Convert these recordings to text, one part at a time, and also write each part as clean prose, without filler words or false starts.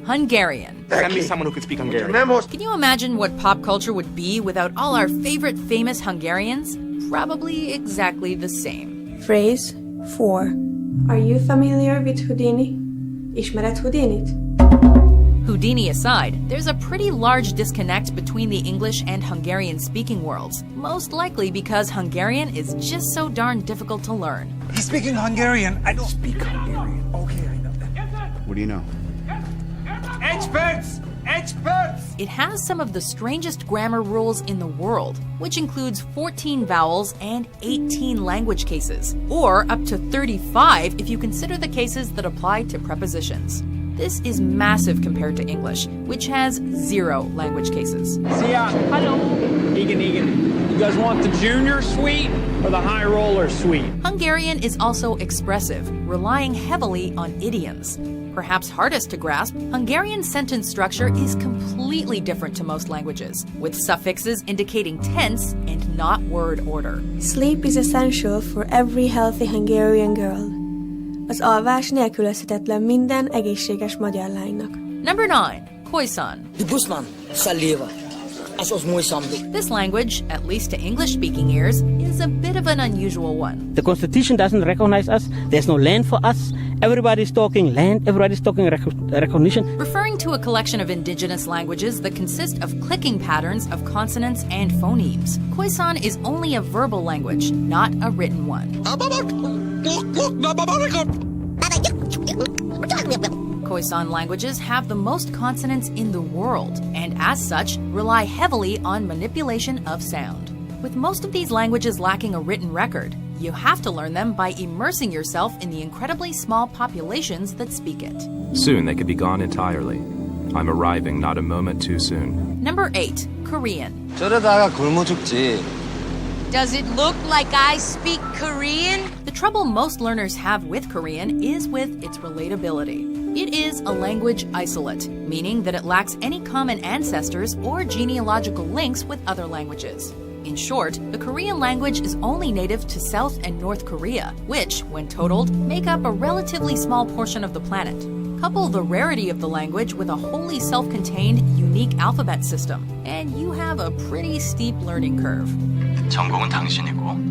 Hungarian. Send me someone who can speak Hungarian. Can you imagine what pop culture would be without all our favorite famous Hungarians? Probably exactly the same. Phrase 4. Are you familiar with Houdini? Ismered Houdinit? Houdini aside, there's a pretty large disconnect between the English and Hungarian-speaking worlds, most likely because Hungarian is just so darn difficult to learn. He's speaking Hungarian. I don't speak Hungarian. Okay, I know that. What do you know? Experts! Experts! It has some of the strangest grammar rules in the world, which includes 14 vowels and 18 language cases, or up to 35 if you consider the cases that apply to prepositions. This is massive compared to English, which has 0 language cases. See ya. Hello. Egan. You guys want the junior suite or the high roller suite? Hungarian is also expressive, relying heavily on idioms. Perhaps hardest to grasp, Hungarian sentence structure is completely different to most languages, with suffixes indicating tense and not word order. Sleep is essential for every healthy Hungarian girl. Az alvás nélkülözhetetlen minden egészséges magyar lánynak. Number 9. Khoisan. This language, at least to English-speaking ears, is a bit of an unusual one. The Constitution doesn't recognize us. There's no land for us. Everybody's talking land. Everybody's talking recognition. Referring to a collection of indigenous languages that consist of clicking patterns of consonants and phonemes. Khoisan is only a verbal language, not a written one. Khoisan languages have the most consonants in the world, and as such, rely heavily on manipulation of sound. With most of these languages lacking a written record, you have to learn them by immersing yourself in the incredibly small populations that speak it. Soon they could be gone entirely. I'm arriving not a moment too soon. Number 8. Korean. 저러다가 굶어 죽지. Does it look like I speak Korean? The trouble most learners have with Korean is with its relatability. It is a language isolate, meaning that it lacks any common ancestors or genealogical links with other languages. In short, the Korean language is only native to South and North Korea, which, when totaled, make up a relatively small portion of the planet. Couple the rarity of the language with a wholly self-contained, unique alphabet system, and you have a pretty steep learning curve. 전공은 당신이고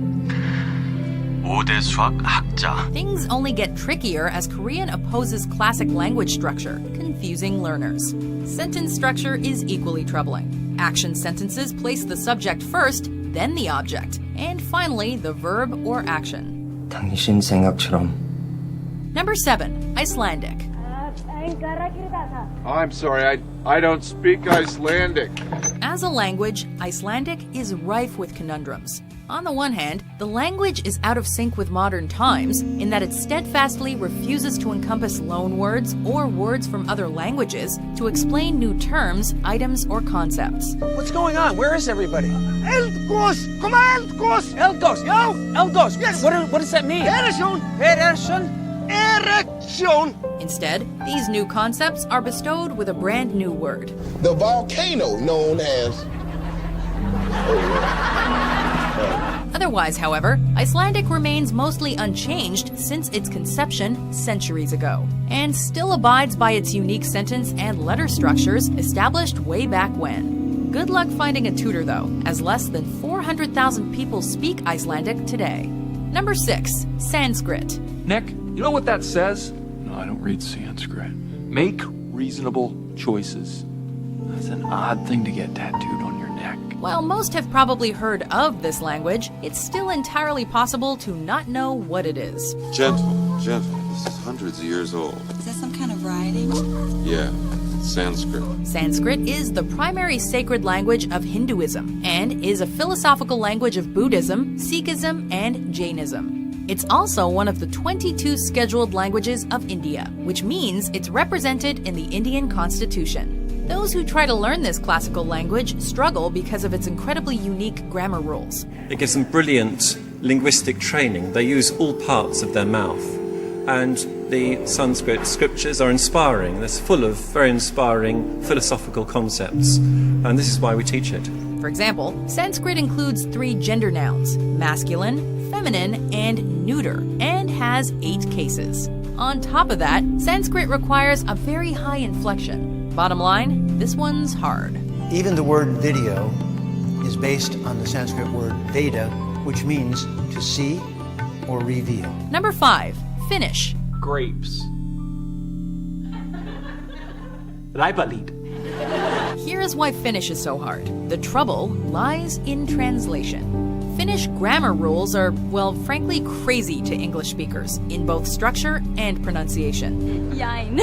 5대 수학 학자. Things only get trickier as Korean opposes classic language structure, confusing learners. Sentence structure is equally troubling. Action sentences place the subject first, then the object, and finally the verb or action. 당신 생각처럼. Number 7. Icelandic. I'm sorry, I don't speak Icelandic. As a language, Icelandic is rife with conundrums. On the one hand, the language is out of sync with modern times in that it steadfastly refuses to encompass loan words or words from other languages to explain new terms, items, or concepts. What's going on? Where is everybody? Eldos! Come on, Eldos! Eldos! Yo! Eldos! Yes! What does that mean? Erection! Erection! Instead, these new concepts are bestowed with a brand new word. The volcano known as... Otherwise, however, Icelandic remains mostly unchanged since its conception centuries ago, and still abides by its unique sentence and letter structures established way back when. Good luck finding a tutor, though, as less than 400,000 people speak Icelandic today. Number 6. Sanskrit. Nick, you know what that says? No, I don't read Sanskrit. Make reasonable choices. That's an odd thing to get tattooed on your neck. While most have probably heard of this language, it's still entirely possible to not know what it is. Gentle. This is hundreds of years old. Is that some kind of writing? Yeah, it's Sanskrit. Sanskrit is the primary sacred language of Hinduism and is a philosophical language of Buddhism, Sikhism, and Jainism. It's also one of the 22 scheduled languages of India, which means it's represented in the Indian Constitution. Those who try to learn this classical language struggle because of its incredibly unique grammar rules. It gives them brilliant linguistic training. They use all parts of their mouth. And the Sanskrit scriptures are inspiring. They're full of very inspiring philosophical concepts. And this is why we teach it. For example, Sanskrit includes 3 gender nouns, masculine, feminine, and neuter, and has 8 cases. On top of that, Sanskrit requires a very high inflection. Bottom line, this one's hard. Even the word video is based on the Sanskrit word Veda, which means to see or reveal. Number 5, Finnish. Grapes. Raipalit. Here's why Finnish is so hard. The trouble lies in translation. Finnish grammar rules are, well, frankly crazy to English speakers in both structure and pronunciation. Yine.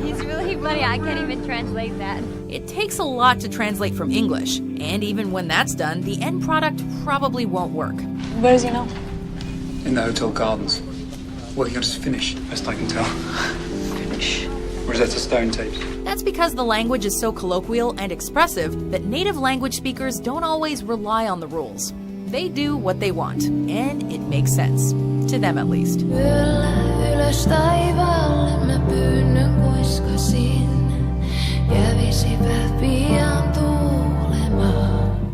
He's really funny. I can't even translate that. It takes a lot to translate from English, and even when that's done, the end product probably won't work. Where is he now? In the hotel gardens. Working on his Finnish, best I can tell. Finnish. Rosetta Stone tapes. That's because the language is so colloquial and expressive that native language speakers don't always rely on the rules. They do what they want, and it makes sense. To them at least.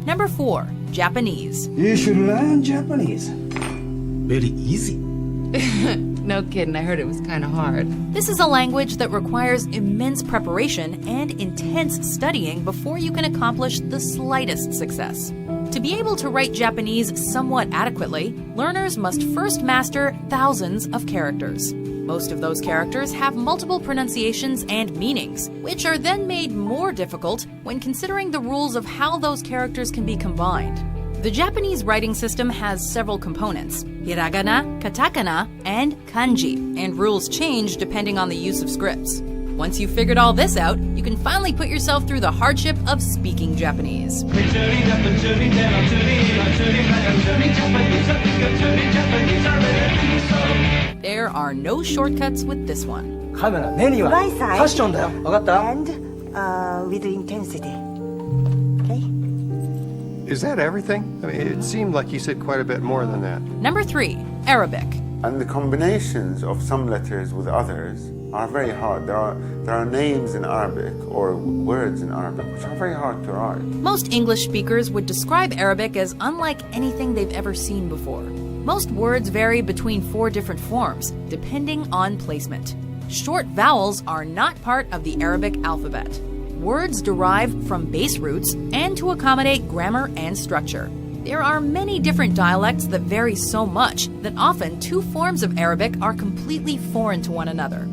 Number 4, Japanese. You should learn Japanese. Very easy. No kidding, I heard it was kind of hard. This is a language that requires immense preparation and intense studying before you can accomplish the slightest success. To be able to write Japanese somewhat adequately, learners must first master thousands of characters. Most of those characters have multiple pronunciations and meanings, which are then made more difficult when considering the rules of how those characters can be combined. The Japanese writing system has several components: hiragana, katakana, and kanji, and rules change depending on the use of scripts. Once you've figured all this out, you can finally put yourself through the hardship of speaking Japanese. There are no shortcuts with this one. And with intensity. is that everything? I mean, it seemed like you said quite a bit more than that. Number 3, Arabic. And the combinations of some letters with others are very hard. There are names in Arabic or words in Arabic which are very hard to write. Most English speakers would describe Arabic as unlike anything they've ever seen before. Most words vary between 4 different forms, depending on placement. Short vowels are not part of the Arabic alphabet. Words derive from base roots and to accommodate grammar and structure. There are many different dialects that vary so much that often 2 forms of Arabic are completely foreign to one another.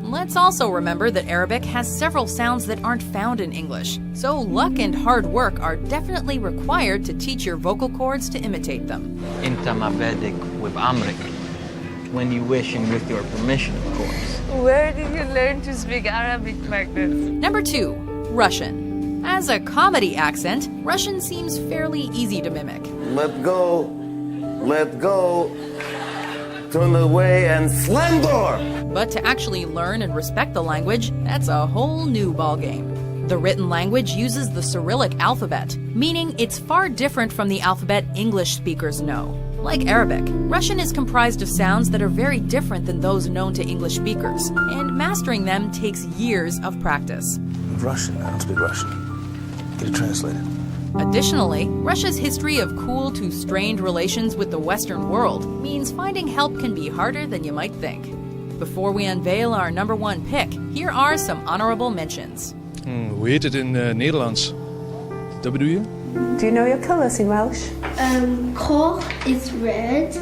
Let's also remember that Arabic has several sounds that aren't found in English, so luck and hard work are definitely required to teach your vocal cords to imitate them. Inta mabedik with amrik, when you wish and with your permission, of course. Where did you learn to speak Arabic, Magnus? Number 2, Russian. As a comedy accent, Russian seems fairly easy to mimic. Let go, turn away and slam door! But to actually learn and respect the language, that's a whole new ballgame. The written language uses the Cyrillic alphabet, meaning it's far different from the alphabet English speakers know. Like Arabic, Russian is comprised of sounds that are very different than those known to English speakers, and mastering them takes years of practice. Russian, I don't speak Russian. Get it translated. Additionally, Russia's history of cool to strained relations with the Western world means finding help can be harder than you might think. Before we unveil our number 1 pick, here are some honorable mentions. Hoe heet het in Nederlands? Dat bedoel je? Do you know your colors in Welsh? Cor is red.